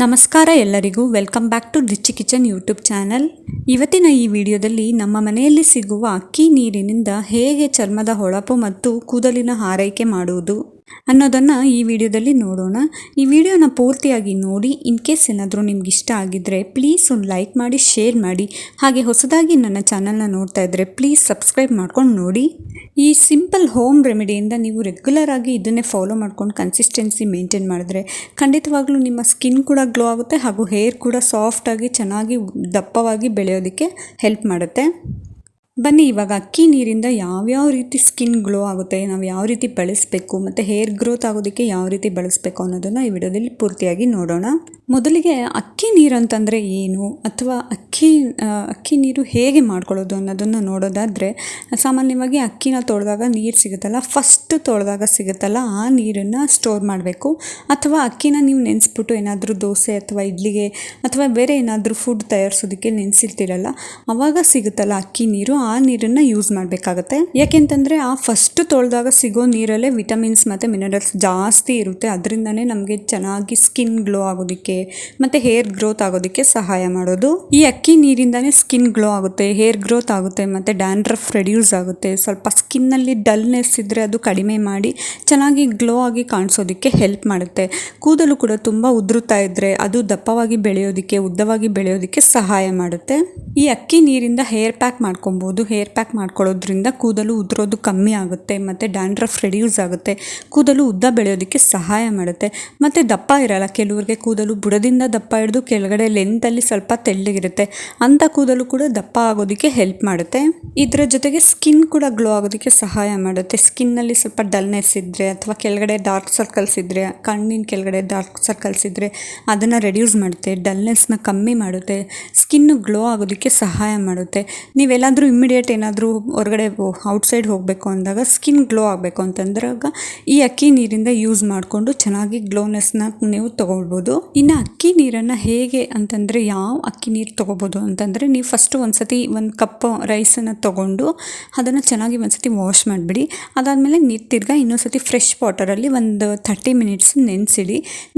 ನಮಸ್ಕಾರ ಎಲ್ಲರಿಗೂ welcome back to Richi Kitchen YouTube channel. ಇವತ್ತಿನ ಈ ವಿಡಿಯೋದಲ್ಲಿ ನಮ್ಮ ಮನೆಯಲ್ಲಿ ಸಿಗುವ ಅಕ್ಕಿ ನೀರಿನಿಂದ ಹೇಗೆ ಚರ್ಮದ ಹೊಳಪು ಮತ್ತು ಕೂದಲಿನ ಆರೈಕೆ ಮಾಡುವುದು ಅನ್ನೋದನ್ನು ಈ ವಿಡಿಯೋದಲ್ಲಿ ನೋಡೋಣ. ಈ ವಿಡಿಯೋನ ಪೂರ್ತಿಯಾಗಿ ನೋಡಿ. ಇನ್ ಕೇಸ್ ಏನಾದರೂ ನಿಮ್ಗೆ ಇಷ್ಟ ಆಗಿದ್ದರೆ ಪ್ಲೀಸ್ ಒಂದು ಲೈಕ್ ಮಾಡಿ, ಶೇರ್ ಮಾಡಿ. ಹಾಗೆ ಹೊಸದಾಗಿ ನನ್ನ ಚಾನಲ್ನ ನೋಡ್ತಾ ಇದ್ದರೆ ಪ್ಲೀಸ್ ಸಬ್ಸ್ಕ್ರೈಬ್ ಮಾಡ್ಕೊಂಡು ನೋಡಿ. ಈ ಸಿಂಪಲ್ ಹೋಮ್ ರೆಮಿಡಿಯಿಂದ ನೀವು ರೆಗ್ಯುಲರ್ ಆಗಿ ಇದನ್ನೇ ಫಾಲೋ ಮಾಡ್ಕೊಂಡು ಕನ್ಸಿಸ್ಟೆನ್ಸಿ ಮೇಂಟೈನ್ ಮಾಡಿದ್ರೆ ಖಂಡಿತವಾಗ್ಲೂ ನಿಮ್ಮ ಸ್ಕಿನ್ ಕೂಡ ಗ್ಲೋ ಆಗುತ್ತೆ ಹಾಗೂ ಹೇರ್ ಕೂಡ ಸಾಫ್ಟಾಗಿ ಚೆನ್ನಾಗಿ ದಪ್ಪವಾಗಿ ಬೆಳೆಯೋದಕ್ಕೆ ಹೆಲ್ಪ್ ಮಾಡುತ್ತೆ. ಬನ್ನಿ ಇವಾಗ ಅಕ್ಕಿ ನೀರಿಂದ ಯಾವ್ಯಾವ ರೀತಿ ಸ್ಕಿನ್ ಗ್ಲೋ ಆಗುತ್ತೆ, ನಾವು ಯಾವ ರೀತಿ ಬಳಸಬೇಕು ಮತ್ತು ಹೇರ್ ಗ್ರೋತ್ ಆಗೋದಕ್ಕೆ ಯಾವ ರೀತಿ ಬಳಸಬೇಕು ಅನ್ನೋದನ್ನು ಈ ವಿಡಿಯೋದಲ್ಲಿ ಪೂರ್ತಿಯಾಗಿ ನೋಡೋಣ. ಮೊದಲಿಗೆ ಅಕ್ಕಿ ನೀರು ಅಂತಂದರೆ ಏನು ಅಥವಾ ಅಕ್ಕಿ ನೀರು ಹೇಗೆ ಮಾಡ್ಕೊಳ್ಳೋದು ಅನ್ನೋದನ್ನು ನೋಡೋದಾದರೆ, ಸಾಮಾನ್ಯವಾಗಿ ಅಕ್ಕಿನ ತೊಳೆದಾಗ ನೀರು ಸಿಗುತ್ತಲ್ಲ, ಫಸ್ಟ್ ತೊಳೆದಾಗ ಸಿಗುತ್ತಲ್ಲ ಆ ನೀರನ್ನು ಸ್ಟೋರ್ ಮಾಡಬೇಕು. ಅಥವಾ ಅಕ್ಕಿನ ನೀವು ನೆನೆಸ್ಬಿಟ್ಟು ಏನಾದರೂ ದೋಸೆ ಅಥವಾ ಇಡ್ಲಿಗೆ ಅಥವಾ ಬೇರೆ ಏನಾದರೂ ಫುಡ್ ತಯಾರಿಸೋದಕ್ಕೆ ನೆನೆಸಿರ್ತೀರಲ್ಲ, ಆವಾಗ ಸಿಗುತ್ತಲ್ಲ ಅಕ್ಕಿ ನೀರು, ಆ ನೀರನ್ನು ಯೂಸ್ ಮಾಡಬೇಕಾಗತ್ತೆ. ಯಾಕೆಂತಂದರೆ ಆ ಫಸ್ಟ್ ತೊಳೆದಾಗ ಸಿಗೋ ನೀರಲ್ಲೇ ವಿಟಮಿನ್ಸ್ ಮತ್ತು ಮಿನರಲ್ಸ್ ಜಾಸ್ತಿ ಇರುತ್ತೆ. ಅದರಿಂದನೇ ನಮಗೆ ಚೆನ್ನಾಗಿ ಸ್ಕಿನ್ ಗ್ಲೋ ಆಗೋದಕ್ಕೆ ಮತ್ತು ಹೇರ್ ಗ್ರೋತ್ ಆಗೋದಕ್ಕೆ ಸಹಾಯ ಮಾಡೋದು. ಈ ಅಕ್ಕಿ ನೀರಿಂದನೇ ಸ್ಕಿನ್ ಗ್ಲೋ ಆಗುತ್ತೆ, ಹೇರ್ ಗ್ರೋತ್ ಆಗುತ್ತೆ ಮತ್ತು ಡ್ಯಾಂಡ್ರಫ್ ರೆಡ್ಯೂಸ್ ಆಗುತ್ತೆ. ಸ್ವಲ್ಪ ಸ್ಕಿನ್ನಲ್ಲಿ ಡಲ್ನೆಸ್ ಇದ್ದರೆ ಅದು ಕಡಿಮೆ ಮಾಡಿ ಚೆನ್ನಾಗಿ ಗ್ಲೋ ಆಗಿ ಕಾಣಿಸೋದಕ್ಕೆ ಹೆಲ್ಪ್ ಮಾಡುತ್ತೆ. ಕೂದಲು ಕೂಡ ತುಂಬ ಉದುರುತ್ತಾ ಇದ್ದರೆ ಅದು ದಪ್ಪವಾಗಿ ಬೆಳೆಯೋದಕ್ಕೆ, ಉದ್ದವಾಗಿ ಬೆಳೆಯೋದಕ್ಕೆ ಸಹಾಯ ಮಾಡುತ್ತೆ. ಈ ಅಕ್ಕಿ ನೀರಿಂದ ಹೇರ್ ಪ್ಯಾಕ್ ಮಾಡ್ಕೊಬೋದು. ಹೇರ್ ಪ್ಯಾಕ್ ಮಾಡ್ಕೊಳ್ಳೋದ್ರಿಂದ ಕೂದಲು ಉದುರೋದು ಕಮ್ಮಿ ಆಗುತ್ತೆ ಮತ್ತು ಡ್ಯಾಂಡ್ರಫ್ ರೆಡ್ಯೂಸ್ ಆಗುತ್ತೆ. ಕೂದಲು ಉದ್ದ ಬೆಳೆಯೋದಕ್ಕೆ ಸಹಾಯ ಮಾಡುತ್ತೆ. ಮತ್ತು ದಪ್ಪ ಇರಲ್ಲ, ಕೆಲವ್ರಿಗೆ ಕೂದಲು ಬುಡದಿಂದ ದಪ್ಪ ಹಿಡಿದು ಕೆಳಗಡೆ ಲೆಂತಲ್ಲಿ ಸ್ವಲ್ಪ ತೆಳ್ಳಗಿರುತ್ತೆ, ಅಂಥ ಕೂದಲು ಕೂಡ ದಪ್ಪ ಆಗೋದಕ್ಕೆ ಹೆಲ್ಪ್ ಮಾಡುತ್ತೆ. ಇದರ ಜೊತೆಗೆ ಸ್ಕಿನ್ ಕೂಡ ಗ್ಲೋ ಆಗೋದಕ್ಕೆ ಸಹಾಯ ಮಾಡುತ್ತೆ. ಸ್ಕಿನ್ನಲ್ಲಿ ಸ್ವಲ್ಪ ಡಲ್ನೆಸ್ ಇದ್ದರೆ ಅಥವಾ ಕೆಳಗಡೆ ಡಾರ್ಕ್ ಸರ್ಕಲ್ಸ್ ಇದ್ದರೆ, ಕಣ್ಣಿನ ಕೆಳಗಡೆ ಡಾರ್ಕ್ ಸರ್ಕಲ್ಸ್ ಇದ್ದರೆ ಅದನ್ನು ರೆಡ್ಯೂಸ್ ಮಾಡುತ್ತೆ, ಡಲ್ನೆಸ್ನ ಕಮ್ಮಿ ಮಾಡುತ್ತೆ, ಸ್ಕಿನ್ನು ಗ್ಲೋ ಆಗೋದಕ್ಕೆ ಸಹಾಯ ಮಾಡುತ್ತೆ. ನೀವೆಲ್ಲಾದರೂ ಇಮ್ಮಿಡಿಯೇಟ್ ಏನಾದರೂ ಹೊರಗಡೆ ಔಟ್ಸೈಡ್ ಹೋಗಬೇಕು ಅಂದಾಗ ಸ್ಕಿನ್ ಗ್ಲೋ ಆಗಬೇಕು ಅಂತಂದ್ರಾಗ ಈ ಅಕ್ಕಿ ನೀರಿಂದ ಯೂಸ್ ಮಾಡಿಕೊಂಡು ಚೆನ್ನಾಗಿ ಗ್ಲೋನೆಸ್ನ ನೀವು ತೊಗೊಳ್ಬೋದು. ಇನ್ನು ಅಕ್ಕಿ ನೀರನ್ನು ಹೇಗೆ ಅಂತಂದರೆ, ಯಾವ ಅಕ್ಕಿ ನೀರು ತೊಗೋಬೋದು ಅಂತಂದರೆ, ನೀವು ಫಸ್ಟು ಒಂದು ಕಪ್ ರೈಸನ್ನು ತೊಗೊಂಡು ಅದನ್ನು ಚೆನ್ನಾಗಿ ಒಂದ್ಸತಿ ವಾಶ್ ಮಾಡಿಬಿಡಿ. ಅದಾದಮೇಲೆ ನೀರು ತಿರ್ಗಾ ಇನ್ನೊಂದ್ಸತಿ ಫ್ರೆಶ್ ವಾಟರಲ್ಲಿ ಒಂದು 30 ಮಿನಿಟ್ಸ್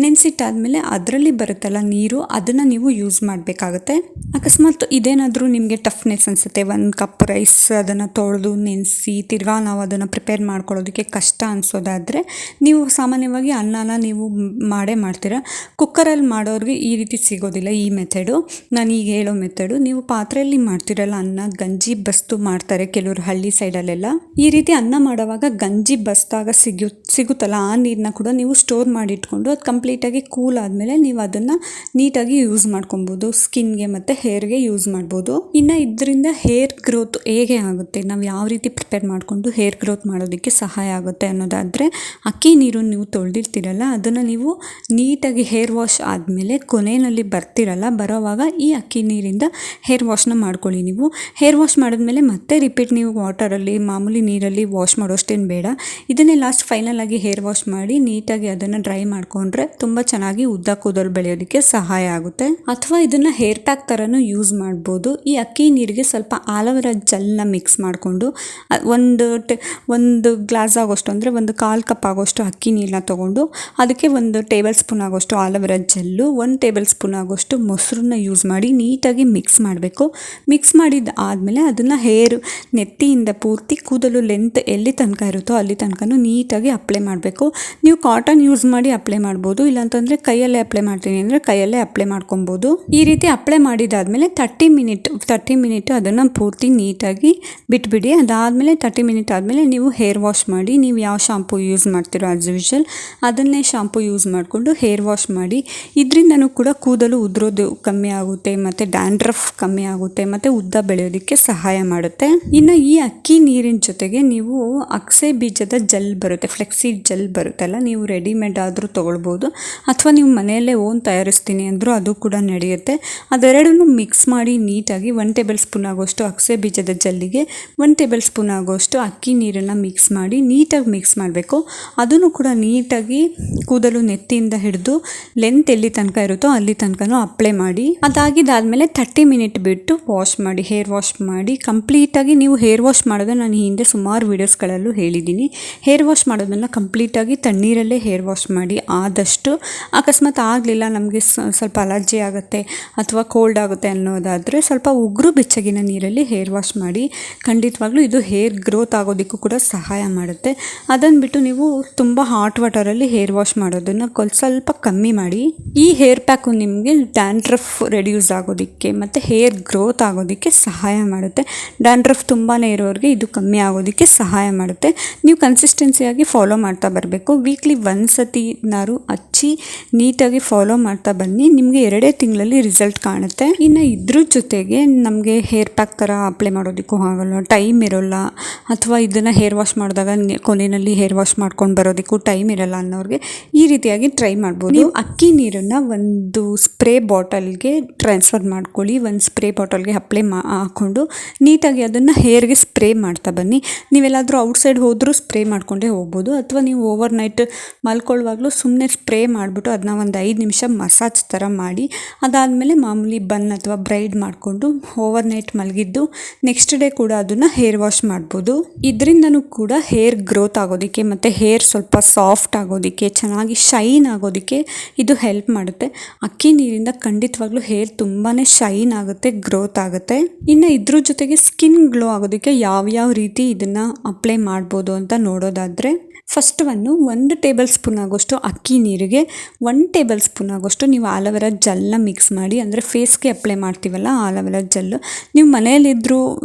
ನೆನೆಸಿಟ್ಟಾದಮೇಲೆ ಅದರಲ್ಲಿ ಬರುತ್ತಲ್ಲ ನೀರು, ಅದನ್ನು ನೀವು ಯೂಸ್ ಮಾಡಬೇಕಾಗತ್ತೆ. ಅಕಸ್ಮಾತ್ ಇದೇನಾದರೂ ನಿಮಗೆ ಟಫ್ನೆಸ್ ಅನಿಸುತ್ತೆ, ಒಂದು ಕಪ್ ರೈಸ್ ಅದನ್ನು ತೊಳೆದು ನೆನೆಸಿ ತಿರ್ಗಾ ನಾವು ಅದನ್ನು ಪ್ರಿಪೇರ್ ಮಾಡ್ಕೊಳ್ಳೋದಕ್ಕೆ ಕಷ್ಟ ಅನಿಸೋದಾದರೆ, ನೀವು ಸಾಮಾನ್ಯವಾಗಿ ಅನ್ನನ ನೀವು ಮಾಡ್ತೀರ. ಕುಕ್ಕರಲ್ಲಿ ಮಾಡೋರಿಗೆ ಈ ರೀತಿ ಸಿಗೋದಿಲ್ಲ ಈ ಮೆಥಡು, ನಾನು ಈಗ ಹೇಳೋ ಮೆಥಡು. ನೀವು ಪಾತ್ರೆಯಲ್ಲಿ ಮಾಡ್ತಿರಲ್ಲ ಅನ್ನ, ಗಂಜಿ ಬಸ್ತು ಮಾಡ್ತಾರೆ ಕೆಲವರು ಹಳ್ಳಿ ಸೈಡಲ್ಲೆಲ್ಲ. ಈ ರೀತಿ ಅನ್ನ ಮಾಡುವಾಗ ಗಂಜಿ ಬಸ್ದಾಗ ಸಿಗುತ್ತಲ್ಲ ಆ ನೀರನ್ನ ಕೂಡ ನೀವು ಸ್ಟೋರ್ ಮಾಡಿಟ್ಕೊಂಡು ಅದು ಕಂಪ್ಲೀಟಾಗಿ ಕೂಲ್ ಆದಮೇಲೆ ನೀವು ಅದನ್ನು ನೀಟಾಗಿ ಯೂಸ್ ಮಾಡ್ಕೊಬೋದು. ಸ್ಕಿನ್ಗೆ ಮತ್ತು ಹೇರ್ಗೆ ಯೂಸ್ ಮಾಡ್ಬೋದು. ಇನ್ನು ಇದರಿಂದ ಹೇರ್ ಗ್ರೋತ್ ಹೇಗೆ ಆಗುತ್ತೆ, ನಾವು ಯಾವ ರೀತಿ ಪ್ರಿಪೇರ್ ಮಾಡಿಕೊಂಡು ಹೇರ್ ಗ್ರೋತ್ ಮಾಡೋದಕ್ಕೆ ಸಹಾಯ ಆಗುತ್ತೆ ಅನ್ನೋದಾದರೆ, ಅಕ್ಕಿ ನೀರು ನೀವು ತೊಳೆದಿರ್ತೀರಲ್ಲ ಅದನ್ನು ನೀವು ನೀಟಾಗಿ ಹೇರ್ ವಾಶ್ ಆದಮೇಲೆ ಕೊನೆಯಲ್ಲಿ ಬರೋವಾಗ ಈ ಅಕ್ಕಿ ನೀರಿಂದ ಹೇರ್ ವಾಶ್ನ ಮಾಡ್ಕೊಳ್ಳಿ. ನೀವು ಹೇರ್ ವಾಶ್ ಮಾಡಿದ್ಮೇಲೆ ಮತ್ತೆ ರಿಪೀಟ್ ನೀವು ವಾಟರಲ್ಲಿ ಮಾಮೂಲಿ ನೀರಲ್ಲಿ ವಾಶ್ ಮಾಡೋಷ್ಟೇನು ಬೇಡ. ಇದನ್ನೇ ಲಾಸ್ಟ್ ಫೈನಲ್ ಆಗಿ ಹೇರ್ ವಾಶ್ ಮಾಡಿ ನೀಟಾಗಿ ಅದನ್ನು ಡ್ರೈ ಮಾಡಿಕೊಂಡ್ರೆ ತುಂಬ ಚೆನ್ನಾಗಿ ಉದ್ದ ಕೂದಲು ಬೆಳೆಯೋದಕ್ಕೆ ಸಹಾಯ ಆಗುತ್ತೆ. ಅಥವಾ ಇದನ್ನು ಹೇರ್ ಪ್ಯಾಕ್ ಥರನೂ ಯೂಸ್ ಮಾಡ್ಬೋದು. ಈ ಅಕ್ಕಿ ನೀರಿಗೆ ಸ್ವಲ್ಪ ಆಲೋವೆರಾ ಜೆಲ್ನ ಮಿಕ್ಸ್ ಮಾಡಿಕೊಂಡು ಒಂದು ಗ್ಲಾಸ್ ಆಗೋಷ್ಟು ಅಂದರೆ ಒಂದು 1/4 ಕಪ್ ಆಗೋಷ್ಟು ಅಕ್ಕಿ ನೀರನ್ನ ತೊಗೊಂಡು ಅದಕ್ಕೆ 1 ಟೇಬಲ್ ಸ್ಪೂನ್ ಆಗೋಷ್ಟು ಆಲೋವೆರಾ ಜೆಲ್ಲು, 1 ಟೇಬಲ್ ಸ್ಪೂನ್ ಆಗೋಷ್ಟು ಮೊಸರನ್ನ ಯೂಸ್ ಮಾಡಿ ನೀಟಾಗಿ ಮಿಕ್ಸ್ ಮಾಡಬೇಕು. ಮಿಕ್ಸ್ ಮಾಡಿದ ಆದಮೇಲೆ ಅದನ್ನು ನೆತ್ತಿಯಿಂದ ಪೂರ್ತಿ ಕೂದಲು ಲೆಂತ್ ಎಲ್ಲಿ ತನಕ ಇರುತ್ತೋ ಅಲ್ಲಿ ತನಕನೂ ನೀಟಾಗಿ ಅಪ್ಲೈ ಮಾಡಬೇಕು. ನೀವು ಕಾಟನ್ ಯೂಸ್ ಮಾಡಿ ಅಪ್ಲೈ ಮಾಡ್ಬೋದು, ಇಲ್ಲಾಂತಂದರೆ ಕೈಯಲ್ಲೇ ಅಪ್ಲೈ ಮಾಡ್ತೀನಿ ಅಂದರೆ ಕೈಯಲ್ಲೇ ಅಪ್ಲೈ ಮಾಡ್ಕೊಬೋದು. ಈ ರೀತಿ ಅಪ್ಲೈ ಮಾಡಿದಾದಮೇಲೆ 30 ಮಿನಿಟ್ ಅದನ್ನು ಪೂರ್ತಿ ನೀಟಾಗಿ ಬಿಟ್ಬಿಡಿ. ಅದಾದಮೇಲೆ 30 ಮಿನಿಟ್ ಆದಮೇಲೆ ನೀವು ಹೇರ್ ವಾಶ್ ಮಾಡಿ. ನೀವು ಯಾವ ಶಾಂಪೂ ಯೂಸ್ ಮಾಡ್ತೀರೋ ಆಸ್ ಯೂಶುವಲ್ ಅದನ್ನೇ ಶಾಂಪೂ ಯೂಸ್ ಮಾಡಿಕೊಂಡು ಹೇರ್ ವಾಶ್ ಮಾಡಿ. ಇದರಿಂದನೂ ಕೂಡ ಕೂದಲು ಉದುರೋದು ಕಮ್ಮಿ ಆಗುತ್ತೆ ಮತ್ತು ಡ್ಯಾಂಡ್ರಫ್ ಕಮ್ಮಿ ಆಗುತ್ತೆ ಮತ್ತು ಉದ್ದ ಬೆಳೆಯೋದಕ್ಕೆ ಸಹಾಯ ಮಾಡುತ್ತೆ. ಇನ್ನು ಈ ಅಕ್ಕಿ ನೀರಿನ ಜೊತೆಗೆ ನೀವು ಅಗಸೆ ಬೀಜದ ಜೆಲ್ ಬರುತ್ತೆ, ಫ್ಲೆಕ್ಸೀಡ್ ಜೆಲ್ ಬರುತ್ತಲ್ಲ, ನೀವು ರೆಡಿಮೇಡ್ ಆದರೂ ತೊಗೊಳ್ಬೋದು ಅಥವಾ ನೀವು ಮನೆಯಲ್ಲೇ ಓನ್ ತಯಾರಿಸ್ತೀನಿ ಅಂದರೂ ಅದು ಕೂಡ ನಡೆಯುತ್ತೆ. ಅದೆರಡನ್ನೂ ಮಿಕ್ಸ್ ಮಾಡಿ ನೀಟಾಗಿ 1 ಟೇಬಲ್ ಸ್ಪೂನ್ ಆಗೋಷ್ಟು ಅಗಸೆ ಬೀಜದ ಜೆಲ್ಲಿಗೆ 1 ಟೇಬಲ್ ಸ್ಪೂನ್ ಆಗೋಷ್ಟು ಅಕ್ಕಿ ನೀರನ್ನು ಮಿಕ್ಸ್ ಮಾಡಿ ನೀಟಾಗಿ ಮಿಕ್ಸ್ ಮಾಡಬೇಕು. ಅದನ್ನು ಕೂಡ ನೀಟಾಗಿ ಕೂದಲು ನೆತ್ತಿಯಿಂದ ಹಿಡಿದು ಲೆಂತ್ ಎಲ್ಲಿ ಎಲ್ಲಿ ತನಕ ಇರುತ್ತೋ ಅಲ್ಲಿ ತನಕನೂ ಅಪ್ಲೈ ಮಾಡಿ. ಅದಾಗಿದ್ದಾದಮೇಲೆ 30 ಮಿನಿಟ್ ಬಿಟ್ಟು ವಾಶ್ ಮಾಡಿ, ಹೇರ್ ವಾಶ್ ಮಾಡಿ. ಕಂಪ್ಲೀಟಾಗಿ ನೀವು ಹೇರ್ ವಾಶ್ ಮಾಡೋದು ನಾನು ಹಿಂದೆ ಸುಮಾರು ವೀಡಿಯೋಸ್ಗಳಲ್ಲೂ ಹೇಳಿದ್ದೀನಿ. ಹೇರ್ ವಾಶ್ ಮಾಡೋದನ್ನು ಕಂಪ್ಲೀಟಾಗಿ ತಣ್ಣೀರಲ್ಲೇ ಹೇರ್ ವಾಶ್ ಮಾಡಿ. ಆದಷ್ಟು ಅಕಸ್ಮಾತ್ ಆಗಲಿಲ್ಲ, ನಮಗೆ ಸ್ವಲ್ಪ ಅಲರ್ಜಿ ಆಗುತ್ತೆ ಅಥವಾ ಕೋಲ್ಡ್ ಆಗುತ್ತೆ ಅನ್ನೋದಾದರೆ ಸ್ವಲ್ಪ ಉಗುರು ಬೆಚ್ಚಗಿನ ನೀರಲ್ಲಿ ಹೇರ್ ವಾಶ್ ಮಾಡಿ. ಖಂಡಿತವಾಗ್ಲೂ ಇದು ಹೇರ್ ಗ್ರೋತ್ ಆಗೋದಕ್ಕೂ ಕೂಡ ಸಹಾಯ ಮಾಡುತ್ತೆ. ಅದನ್ನು ಬಿಟ್ಟು ನೀವು ತುಂಬ ಹಾಟ್ ವಾಟರಲ್ಲಿ ಹೇರ್ ವಾಶ್ ಮಾಡೋದನ್ನು ಸ್ವಲ್ಪ ಕಮ್ಮಿ ಮಾಡಿ. ಈ ಹೇರ್ ಪ್ಯಾಕು ನಿಮಗೆ ಡ್ಯಾಂಡ್ರಫ್ ರೆಡ್ಯೂಸ್ ಆಗೋದಕ್ಕೆ ಮತ್ತು ಹೇರ್ ಗ್ರೋತ್ ಆಗೋದಕ್ಕೆ ಸಹಾಯ ಮಾಡುತ್ತೆ. ಡ್ಯಾಂಡ್ರಫ್ ತುಂಬಾ ಇರೋರಿಗೆ ಇದು ಕಮ್ಮಿ ಆಗೋದಕ್ಕೆ ಸಹಾಯ ಮಾಡುತ್ತೆ. ನೀವು ಕನ್ಸಿಸ್ಟೆನ್ಸಿಯಾಗಿ ಫಾಲೋ ಮಾಡ್ತಾ ಬರಬೇಕು. ವೀಕ್ಲಿ ಒಂದ್ಸತಿನಾರು ಹಚ್ಚಿ ನೀಟಾಗಿ ಫಾಲೋ ಮಾಡ್ತಾ ಬನ್ನಿ. ನಿಮಗೆ 2 ತಿಂಗಳಲ್ಲಿ ರಿಸಲ್ಟ್ ಕಾಣುತ್ತೆ. ಇನ್ನು ಇದ್ರ ಜೊತೆಗೆ ನಮಗೆ ಹೇರ್ ಪ್ಯಾಕ್ ಥರ ಅಪ್ಲೈ ಮಾಡೋದಕ್ಕೂ ಆಗಲ್ಲ, ಟೈಮ್ ಇರೋಲ್ಲ, ಅಥವಾ ಇದನ್ನು ಹೇರ್ ವಾಶ್ ಮಾಡಿದಾಗ ಕೊನೆಯಲ್ಲಿ ಹೇರ್ ವಾಶ್ ಮಾಡ್ಕೊಂಡು ಬರೋದಕ್ಕೂ ಟೈಮ್ ಇರೋಲ್ಲ ಅನ್ನೋರಿಗೆ ಈ ರೀತಿಯಾಗಿ ಟ್ರೈ ಮಾಡ್ಬೋದು. ನೀವು ಅಕ್ಕಿ ನೀರನ್ನು ಒಂದು ಸ್ಪ್ರೇ ಬಾಟಲ್ಗೆ ಟ್ರಾನ್ಸ್ಫರ್ ಮಾಡ್ಕೊಳ್ಳಿ. ಒಂದು ಸ್ಪ್ರೇ ಬಾಟಲ್ಗೆ ಅಪ್ಲೈ ಹಾಕ್ಕೊಂಡು ನೀಟಾಗಿ ಅದನ್ನು ಹೇರ್ಗೆ ಸ್ಪ್ರೇ ಮಾಡ್ತಾ ಬನ್ನಿ. ನೀವೆಲ್ಲಾದರೂ ಔಟ್ಸೈಡ್ ಹೋದರೂ ಸ್ಪ್ರೇ ಮಾಡ್ಕೊಂಡೇ ಹೋಗ್ಬೋದು, ಅಥವಾ ನೀವು ಓವರ್ ನೈಟ್ ಮಲ್ಕೊಳ್ಳುವಾಗಲೂ ಸುಮ್ಮನೆ ಸ್ಪ್ರೇ ಮಾಡಿಬಿಟ್ಟು ಅದನ್ನ ಒಂದು 5 ನಿಮಿಷ ಮಸಾಜ್ ಥರ ಮಾಡಿ. ಅದಾದಮೇಲೆ ಮಾಮೂಲಿ ಬನ್ ಅಥವಾ ಬ್ರೈಡ್ ಮಾಡಿಕೊಂಡು ಓವರ್ ನೈಟ್ ಮಲಗಿದ್ದು ನೆಕ್ಸ್ಟ್ ಡೇ ಕೂಡ ಅದನ್ನು ಹೇರ್ ವಾಶ್ ಮಾಡ್ಬೋದು. ಇದರಿಂದನೂ ಕೂಡ ಹೇರ್ ಗ್ರೋತ್ ಆಗೋದಕ್ಕೆ ಮತ್ತು ಹೇರ್ ಸ್ವಲ್ಪ ಸಾಫ್ಟ್ ಆಗೋದಕ್ಕೆ, ಚೆನ್ನಾಗಿ ಶೈನ್ ಆಗೋದಕ್ಕೆ ಇದು ಹೆಲ್ಪ್ ಮಾಡುತ್ತೆ. ಅಕ್ಕಿ ನೀರಿಂದ ಖಂಡಿತವಾಗ್ಲೂ ಹೇರ್ ತುಂಬಾ ಶೈನ್ ಆಗುತ್ತೆ, ಗ್ರೋತ್ ಆಗುತ್ತೆ. ಇನ್ನು ಇದ್ರ ಜೊತೆಗೆ ಸ್ಕಿನ್ ಗ್ಲೋ ಆಗೋದಕ್ಕೆ ಯಾವ್ಯಾವ ರೀತಿ ಇದನ್ನು ಅಪ್ಲೈ ಮಾಡ್ಬೋದು ಅಂತ ನೋಡೋದಾದರೆ, ಫಸ್ಟ್ 1 ಟೇಬಲ್ ಸ್ಪೂನ್ ಆಗೋಷ್ಟು ಅಕ್ಕಿ ನೀರಿಗೆ 1 ಟೇಬಲ್ ಸ್ಪೂನ್ ಆಗೋಷ್ಟು ನೀವು ಆಲೋವೆರಾ ಜೆಲ್ನ ಮಿಕ್ಸ್ ಮಾಡಿ, ಅಂದರೆ ಫೇಸ್ಗೆ ಅಪ್ಲೈ ಮಾಡ್ತೀವಲ್ಲ ಆಲೋವೆರಾ ಜೆಲ್ಲು, ನೀವು ಮನೆಯಲ್ಲಿದ್ದರೂ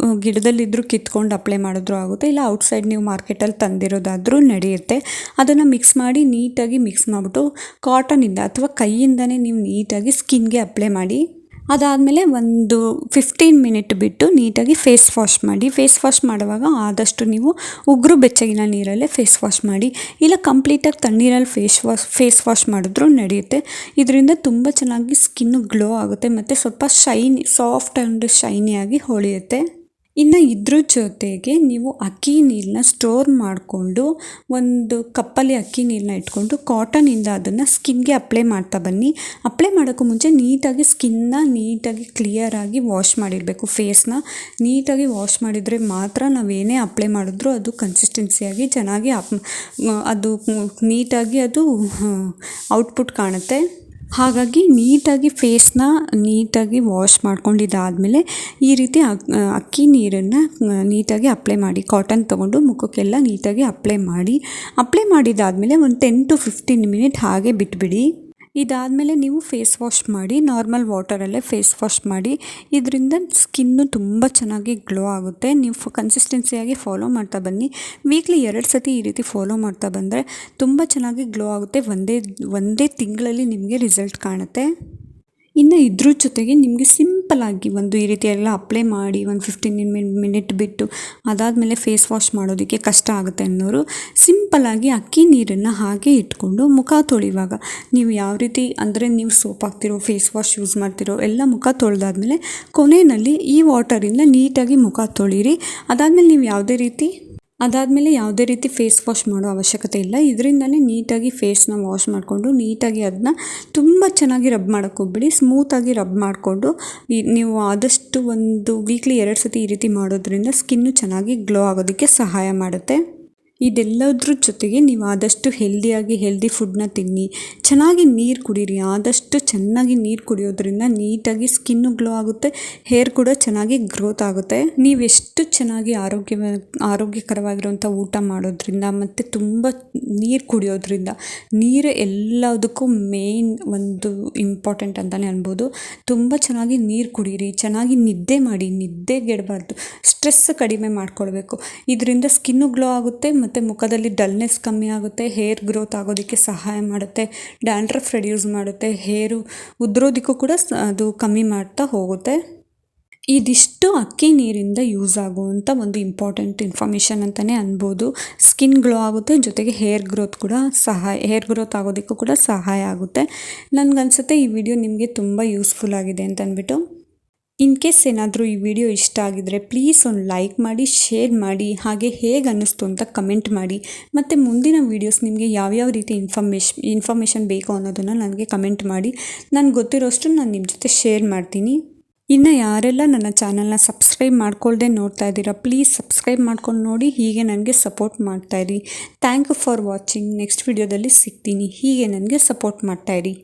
ಗಿಡದಲ್ಲಿದ್ದರೂ ಕಿತ್ಕೊಂಡು ಅಪ್ಲೈ ಮಾಡಿದ್ರೂ ಆಗುತ್ತೆ, ಇಲ್ಲ ಔಟ್ಸೈಡ್ ನೀವು ಮಾರ್ಕೆಟಲ್ಲಿ ತಂದಿರೋದಾದರೂ ನಡೆಯುತ್ತೆ. ಅದನ್ನು ಮಿಕ್ಸ್ ಮಾಡಿ ನೀಟಾಗಿ ಮಿಕ್ಸ್ ಮಾಡಿಬಿಟ್ಟು ಕಾಟನಿಂದ ಅಥವಾ ಕೈಯಿಂದನೇ ನೀವು ನೀಟಾಗಿ ಸ್ಕಿನ್ಗೆ ಅಪ್ಲೈ ಮಾಡಿ. ಅದಾದಮೇಲೆ ಒಂದು 15 ಮಿನಿಟ್ ಬಿಟ್ಟು ನೀಟಾಗಿ ಫೇಸ್ ವಾಶ್ ಮಾಡಿ. ಫೇಸ್ ವಾಶ್ ಮಾಡುವಾಗ ಆದಷ್ಟು ನೀವು ಉಗುರು ಬೆಚ್ಚಗಿನ ನೀರಲ್ಲೇ ಫೇಸ್ ವಾಶ್ ಮಾಡಿ, ಇಲ್ಲ ಕಂಪ್ಲೀಟಾಗಿ ತಣ್ಣೀರಲ್ಲಿ ಫೇಸ್ ವಾಶ್ ಮಾಡಿದ್ರೂ ನಡೆಯುತ್ತೆ. ಇದರಿಂದ ತುಂಬ ಚೆನ್ನಾಗಿ ಸ್ಕಿನ್ನು ಗ್ಲೋ ಆಗುತ್ತೆ ಮತ್ತು ಸ್ವಲ್ಪ ಸಾಫ್ಟ್ ಆ್ಯಂಡ್ ಶೈನಿಯಾಗಿ ಹೊಳೆಯುತ್ತೆ. ಇನ್ನು ಇದ್ರ ಜೊತೆಗೆ ನೀವು ಅಕ್ಕಿ ನೀರನ್ನ ಸ್ಟೋರ್ ಮಾಡಿಕೊಂಡು ಒಂದು ಕಪ್ಪಲ್ಲಿ ಅಕ್ಕಿ ನೀರನ್ನ ಇಟ್ಕೊಂಡು ಕಾಟನಿಂದ ಅದನ್ನು ಸ್ಕಿನ್ಗೆ ಅಪ್ಲೈ ಮಾಡ್ತಾ ಬನ್ನಿ. ಅಪ್ಲೈ ಮಾಡೋಕ್ಕೂ ಮುಂಚೆ ನೀಟಾಗಿ ಸ್ಕಿನ್ನ ನೀಟಾಗಿ ಕ್ಲಿಯರಾಗಿ ವಾಶ್ ಮಾಡಿರಬೇಕು. ಫೇಸ್ನ ನೀಟಾಗಿ ವಾಶ್ ಮಾಡಿದರೆ ಮಾತ್ರ ನಾವೇನೇ ಅಪ್ಲೈ ಮಾಡಿದ್ರೂ ಅದು ಕನ್ಸಿಸ್ಟೆನ್ಸಿಯಾಗಿ ಚೆನ್ನಾಗಿ ಅದು ನೀಟಾಗಿ ಅದು ಔಟ್ಪುಟ್ ಕಾಣುತ್ತೆ. ಹಾಗಾಗಿ ನೀಟಾಗಿ ಫೇಸ್ನ ನೀಟಾಗಿ ವಾಶ್ ಮಾಡ್ಕೊಂಡಿದ್ದಾದಮೇಲೆ ಈ ರೀತಿ ಅಕ್ಕಿ ನೀರನ್ನು ನೀಟಾಗಿ ಅಪ್ಲೈ ಮಾಡಿ. ಕಾಟನ್ ತೊಗೊಂಡು ಮುಖಕ್ಕೆಲ್ಲ ನೀಟಾಗಿ ಅಪ್ಲೈ ಮಾಡಿದ್ದಾದಮೇಲೆ ಒಂದು 10 to 15 ಮಿನಿಟ್ ಹಾಗೆ ಬಿಟ್ಬಿಡಿ. ಇದಾದಮೇಲೆ ನೀವು ಫೇಸ್ ವಾಶ್ ಮಾಡಿ, ನಾರ್ಮಲ್ ವಾಟರಲ್ಲೇ ಫೇಸ್ ವಾಶ್ ಮಾಡಿ. ಇದರಿಂದ ಸ್ಕಿನ್ನು ತುಂಬ ಚೆನ್ನಾಗಿ ಗ್ಲೋ ಆಗುತ್ತೆ. ನೀವು ಕನ್ಸಿಸ್ಟೆನ್ಸಿಯಾಗಿ ಫಾಲೋ ಮಾಡ್ತಾ ಬನ್ನಿ. ವೀಕ್ಲಿ 2 ಸತಿ ಈ ರೀತಿ ಫಾಲೋ ಮಾಡ್ತಾ ಬಂದರೆ ತುಂಬ ಚೆನ್ನಾಗಿ ಗ್ಲೋ ಆಗುತ್ತೆ. ಒಂದೇ ತಿಂಗಳಲ್ಲಿ ನಿಮಗೆ ರಿಸಲ್ಟ್ ಕಾಣುತ್ತೆ. ಇನ್ನು ಇದ್ರ ಜೊತೆಗೆ ನಿಮಗೆ ಸಿಂಪಲ್ಲಾಗಿ ಈ ರೀತಿ ಎಲ್ಲ ಅಪ್ಲೈ ಮಾಡಿ ಒಂದು 15 ಮಿನಿಟ್ ಬಿಟ್ಟು ಅದಾದಮೇಲೆ ಫೇಸ್ ವಾಶ್ ಮಾಡೋದಕ್ಕೆ ಕಷ್ಟ ಆಗುತ್ತೆ ಅನ್ನೋರು ಸಿಂಪಲ್ಲಾಗಿ ಅಕ್ಕಿ ನೀರನ್ನು ಹಾಗೆ ಇಟ್ಕೊಂಡು ಮುಖ ತೊಳೆಯುವಾಗ ನೀವು ಯಾವ ರೀತಿ ಅಂದರೆ ನೀವು ಸೋಪ್ ಹಾಕ್ತಿರೋ, ಫೇಸ್ ವಾಶ್ ಯೂಸ್ ಮಾಡ್ತಿರೋ ಎಲ್ಲ ಮುಖ ತೊಳೆದಾದ್ಮೇಲೆ ಕೊನೆಯಲ್ಲಿ ಈ ವಾಟರಿಂದ ನೀಟಾಗಿ ಮುಖ ತೊಳೀರಿ. ಅದಾದಮೇಲೆ ನೀವು ಯಾವುದೇ ರೀತಿ ಫೇಸ್ ವಾಶ್ ಮಾಡೋ ಅವಶ್ಯಕತೆ ಇಲ್ಲ. ಇದರಿಂದಲೇ ನೀಟಾಗಿ ಫೇಸ್ನ ವಾಶ್ ಮಾಡಿಕೊಂಡು ನೀಟಾಗಿ ಅದನ್ನ ತುಂಬ ಚೆನ್ನಾಗಿ ರಬ್ ಮಾಡೋಕ್ಕೆ ಹೋಗ್ಬಿಡಿ. ಸ್ಮೂತಾಗಿ ರಬ್ ಮಾಡಿಕೊಂಡು ನೀವು ಆದಷ್ಟು ಒಂದು ವೀಕ್ಲಿ 2 ಸತಿ ಈ ರೀತಿ ಮಾಡೋದ್ರಿಂದ ಸ್ಕಿನ್ನು ಚೆನ್ನಾಗಿ ಗ್ಲೋ ಆಗೋದಕ್ಕೆ ಸಹಾಯ ಮಾಡುತ್ತೆ. ಇದೆಲ್ಲದ್ರ ಜೊತೆಗೆ ನೀವು ಆದಷ್ಟು ಹೆಲ್ದಿ ಫುಡ್ನ ತಿನ್ನಿ, ಚೆನ್ನಾಗಿ ನೀರು ಕುಡೀರಿ. ಆದಷ್ಟು ಚೆನ್ನಾಗಿ ನೀರು ಕುಡಿಯೋದ್ರಿಂದ ನೀಟಾಗಿ ಸ್ಕಿನ್ನು ಗ್ಲೋ ಆಗುತ್ತೆ, ಹೇರ್ ಕೂಡ ಚೆನ್ನಾಗಿ ಗ್ರೋತ್ ಆಗುತ್ತೆ. ನೀವೆಷ್ಟು ಚೆನ್ನಾಗಿ ಆರೋಗ್ಯಕರವಾಗಿರುವಂಥ ಊಟ ಮಾಡೋದ್ರಿಂದ ಮತ್ತು ತುಂಬ ನೀರು ಕುಡಿಯೋದ್ರಿಂದ, ನೀರು ಎಲ್ಲದಕ್ಕೂ ಮೇನ್ ಒಂದು ಇಂಪಾರ್ಟೆಂಟ್ ಅಂತಲೇ ಅನ್ಬೋದು. ತುಂಬ ಚೆನ್ನಾಗಿ ನೀರು ಕುಡೀರಿ, ಚೆನ್ನಾಗಿ ನಿದ್ದೆ ಮಾಡಿ, ನಿದ್ದೆಗೆಡಬಾರ್ದು, ಸ್ಟ್ರೆಸ್ ಕಡಿಮೆ ಮಾಡ್ಕೊಳ್ಬೇಕು. ಇದರಿಂದ ಸ್ಕಿನ್ನು ಗ್ಲೋ ಆಗುತ್ತೆ ಮತ್ತು ಮುಖದಲ್ಲಿ ಡಲ್ನೆಸ್ ಕಮ್ಮಿ ಆಗುತ್ತೆ, ಹೇರ್ ಗ್ರೋತ್ ಆಗೋದಕ್ಕೆ ಸಹಾಯ ಮಾಡುತ್ತೆ, ಡ್ಯಾಂಡ್ರಫ್ ರೆಡ್ಯೂಸ್ ಮಾಡುತ್ತೆ, ಹೇರು ಉದುರೋದಕ್ಕೂ ಕೂಡ ಅದು ಕಮ್ಮಿ ಮಾಡ್ತಾ ಹೋಗುತ್ತೆ. ಇದಿಷ್ಟು ಅಕ್ಕಿ ನೀರಿಂದ ಯೂಸ್ ಆಗುವಂಥ ಒಂದು ಇಂಪಾರ್ಟೆಂಟ್ ಇನ್ಫಾರ್ಮೇಷನ್ ಅಂತಲೇ ಅನ್ಬೋದು. ಸ್ಕಿನ್ ಗ್ಲೋ ಆಗುತ್ತೆ, ಜೊತೆಗೆ ಹೇರ್ ಗ್ರೋತ್ ಆಗೋದಕ್ಕೂ ಕೂಡ ಸಹಾಯ ಆಗುತ್ತೆ. ನನಗನ್ಸುತ್ತೆ ಈ ವಿಡಿಯೋ ನಿಮಗೆ ತುಂಬ ಯೂಸ್ಫುಲ್ ಆಗಿದೆ ಅಂತ ಅಂದ್ಬಿಟ್ಟು. ಇನ್ ಕೇಸ್ ಏನಾದರೂ ಈ ವಿಡಿಯೋ ಇಷ್ಟ ಆಗಿದ್ರೆ ಪ್ಲೀಸ್ ಒಂದು ಲೈಕ್ ಮಾಡಿ, ಶೇರ್ ಮಾಡಿ, ಹಾಗೆ ಹೇಗೆ ಅನ್ನಿಸ್ತು ಅಂತ ಕಮೆಂಟ್ ಮಾಡಿ. ಮತ್ತು ಮುಂದಿನ ವೀಡಿಯೋಸ್ ನಿಮಗೆ ಯಾವ್ಯಾವ ರೀತಿ ಇನ್ಫಾರ್ಮೇಷನ್ ಬೇಕು ಅನ್ನೋದನ್ನು ನನಗೆ ಕಮೆಂಟ್ ಮಾಡಿ. ನನಗೆ ಗೊತ್ತಿರೋಷ್ಟು ನಾನು ನಿಮ್ಮ ಜೊತೆ ಶೇರ್ ಮಾಡ್ತೀನಿ. ಇನ್ನು ಯಾರೆಲ್ಲ ನನ್ನ ಚಾನಲ್ನ ಸಬ್ಸ್ಕ್ರೈಬ್ ಮಾಡ್ಕೊಳ್ದೆ ನೋಡ್ತಾ ಇದ್ದೀರಾ, ಪ್ಲೀಸ್ ಸಬ್ಸ್ಕ್ರೈಬ್ ಮಾಡ್ಕೊಂಡು ನೋಡಿ, ಹೀಗೆ ನನಗೆ ಸಪೋರ್ಟ್ ಮಾಡ್ತಾಯಿರಿ. Thank you for watching. Next ವಿಡಿಯೋದಲ್ಲಿ ಸಿಗ್ತೀನಿ. ಹೀಗೆ ನನಗೆ ಸಪೋರ್ಟ್ ಮಾಡ್ತಾಯಿರಿ.